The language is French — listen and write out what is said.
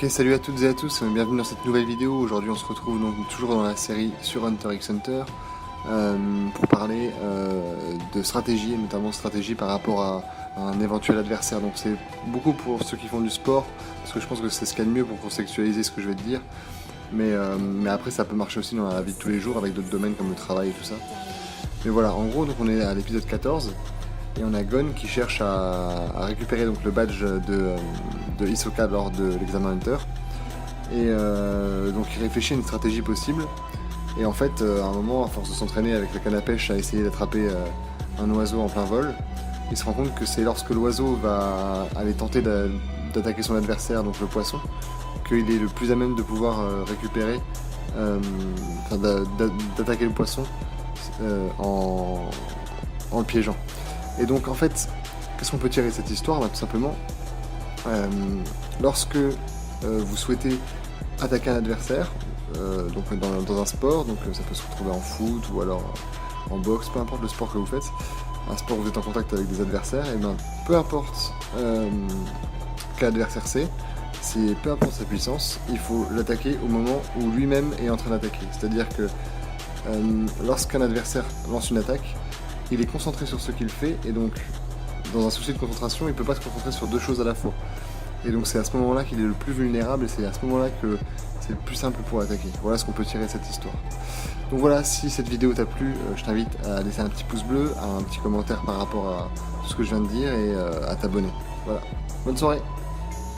Et salut à toutes et à tous, bienvenue dans cette nouvelle vidéo. Aujourd'hui on se retrouve donc toujours dans la série sur Hunter x Hunter pour parler de stratégie, et notamment stratégie par rapport à un éventuel adversaire. Donc c'est beaucoup pour ceux qui font du sport, parce que je pense que c'est ce qu'il y a de mieux pour contextualiser ce que je vais te dire. Mais après ça peut marcher aussi dans la vie de tous les jours avec d'autres domaines comme le travail et tout ça. Mais voilà, en gros donc on est à l'épisode 14. Et on a Gon qui cherche à récupérer donc le badge de Hisoka lors de l'examen Hunter. Et donc il réfléchit à une stratégie possible. Et en fait, à un moment, à force de s'entraîner avec la canne à pêche à essayer d'attraper un oiseau en plein vol, il se rend compte que c'est lorsque l'oiseau va aller tenter d'attaquer son adversaire, donc le poisson, qu'il est le plus à même de pouvoir récupérer, d'attaquer le poisson en le piégeant. Et donc en fait, qu'est-ce qu'on peut tirer de cette histoire? Tout simplement, lorsque vous souhaitez attaquer un adversaire, donc dans un sport, donc ça peut se retrouver en foot ou alors en boxe, peu importe le sport que vous faites, un sport où vous êtes en contact avec des adversaires, et bien peu importe quel adversaire c'est, peu importe sa puissance, il faut l'attaquer au moment où lui-même est en train d'attaquer. C'est-à-dire que lorsqu'un adversaire lance une attaque, il est concentré sur ce qu'il fait, et donc dans un souci de concentration, il ne peut pas se concentrer sur deux choses à la fois. Et donc c'est à ce moment-là qu'il est le plus vulnérable, et c'est à ce moment-là que c'est le plus simple pour attaquer. Voilà ce qu'on peut tirer de cette histoire. Donc voilà, si cette vidéo t'a plu, je t'invite à laisser un petit pouce bleu, un petit commentaire par rapport à tout ce que je viens de dire, et à t'abonner. Voilà, bonne soirée.